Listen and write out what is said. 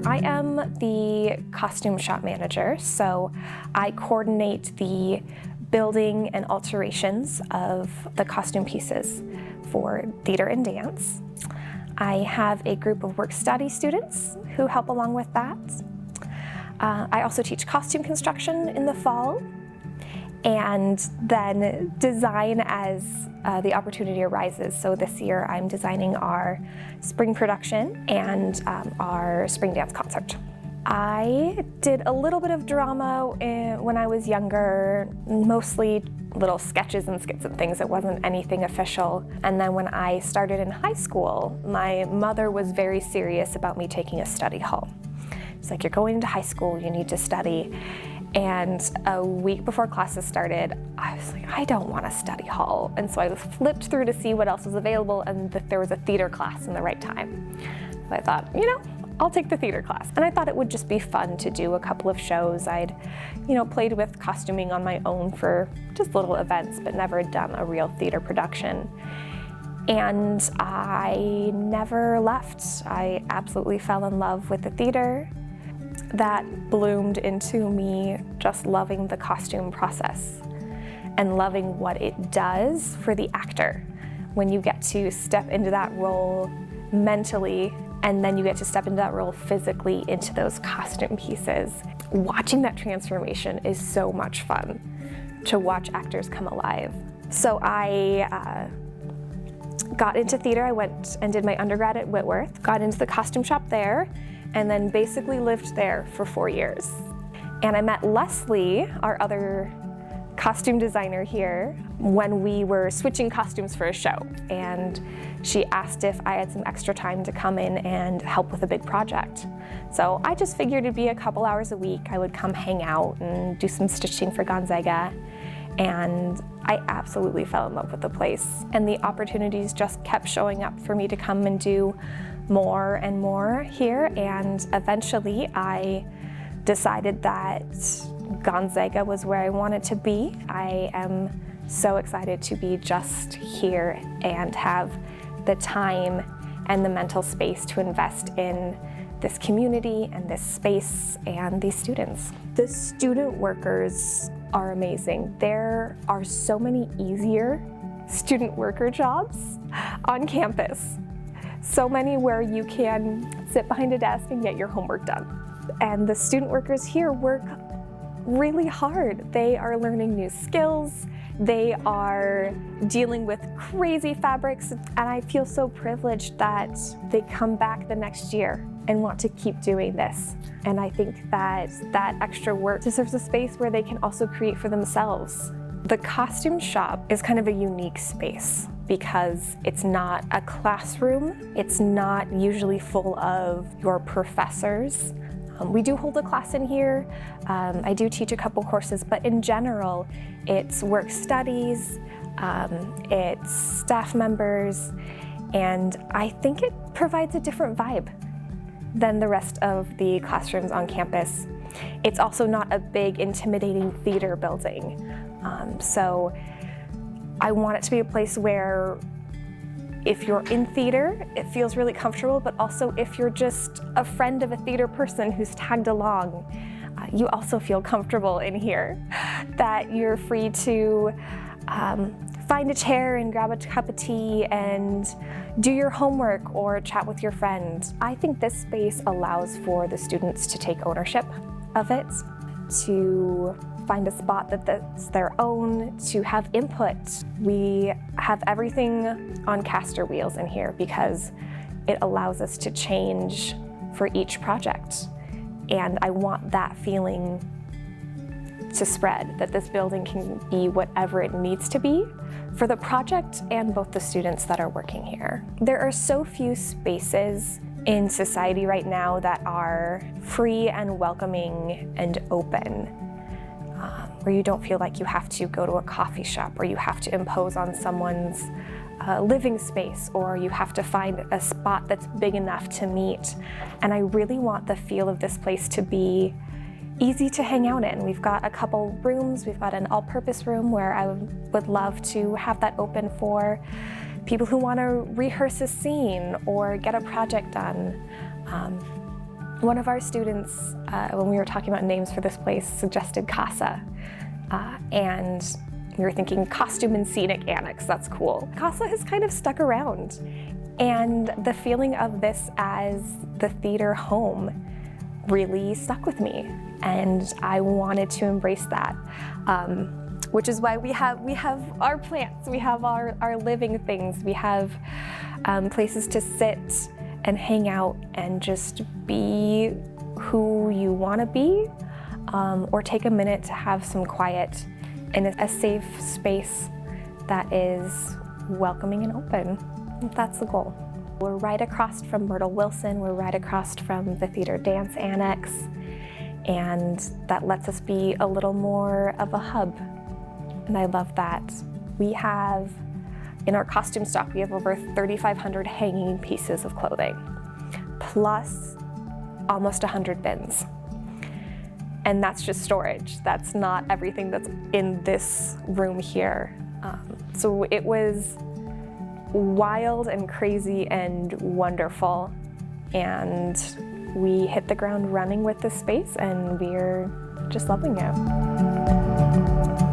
So I am the costume shop manager, so I coordinate the building and alterations of the costume pieces for theater and dance. I have a group of work-study students who help along with that. I also teach costume construction in the fall, and then design as the opportunity arises. So this year I'm designing our spring production and our spring dance concert. I did a little bit of drama when I was younger, mostly little sketches and skits and things. It wasn't anything official. And then when I started in high school, my mother was very serious about me taking a study hall. It's like, you're going into high school, you need to study. And a week before classes started, I was like, I don't want a study hall. And so I flipped through to see what else was available, and that there was a theater class in the right time. So I thought, I'll take the theater class. And I thought it would just be fun to do a couple of shows. I'd, played with costuming on my own for just little events, but never done a real theater production. And I never left. I absolutely fell in love with the theater. That bloomed into me just loving the costume process and loving what it does for the actor when you get to step into that role mentally, and then you get to step into that role physically into those costume pieces. Watching that transformation is so much fun, to watch actors come alive. So I got into theater. I went and did my undergrad at Whitworth, got into the costume shop there, and then basically lived there for 4 years. And I met Leslie, our other costume designer here, when we were switching costumes for a show. And she asked if I had some extra time to come in and help with a big project. So I just figured it'd be a couple hours a week. I would come hang out and do some stitching for Gonzaga. And I absolutely fell in love with the place. And the opportunities just kept showing up for me to come and do more and more here. And eventually I decided that Gonzaga was where I wanted to be. I am so excited to be just here and have the time and the mental space to invest in this community and this space and these students. The student workers are amazing. There are so many easier student worker jobs on campus. So many where you can sit behind a desk and get your homework done. And the student workers here work really hard. They are learning new skills. They are dealing with crazy fabrics. And I feel so privileged that they come back the next year and want to keep doing this. And I think that that extra work deserves a space where they can also create for themselves. The costume shop is kind of a unique space because it's not a classroom. It's not usually full of your professors. We do hold a class in here. I do teach a couple courses, but in general, it's work studies, it's staff members, and I think it provides a different vibe than the rest of the classrooms on campus. It's also not a big, intimidating theater building. So I want it to be a place where if you're in theater, it feels really comfortable, but also if you're just a friend of a theater person who's tagged along, you also feel comfortable in here, that you're free to find a chair and grab a cup of tea and do your homework or chat with your friend. I think this space allows for the students to take ownership of it, to find a spot that's their own, to have input. We have everything on caster wheels in here because it allows us to change for each project. And I want that feeling to spread, that this building can be whatever it needs to be for the project and both the students that are working here. There are so few spaces in society right now that are free and welcoming and open, where you don't feel like you have to go to a coffee shop or you have to impose on someone's living space or you have to find a spot that's big enough to meet. And I really want the feel of this place to be easy to hang out in. We've got a couple rooms. We've got an all-purpose room where I would love to have that open for people who want to rehearse a scene or get a project done. One of our students, when we were talking about names for this place, suggested CASA, and we were thinking costume and scenic annex, that's cool. CASA has kind of stuck around, and the feeling of this as the theater home really stuck with me, and I wanted to embrace that, which is why we have our plants, we have our living things, we have places to sit and hang out and just be who you want to be, or take a minute to have some quiet in a safe space that is welcoming and open. That's the goal. We're right across from Myrtle Wilson, we're right across from the Theater Dance Annex, and that lets us be a little more of a hub, and I love that. We have, in our costume stock, we have over 3,500 hanging pieces of clothing, plus almost 100 bins. And that's just storage. That's not everything that's in this room here. So it was wild and crazy and wonderful. And we hit the ground running with this space, and we're just loving it.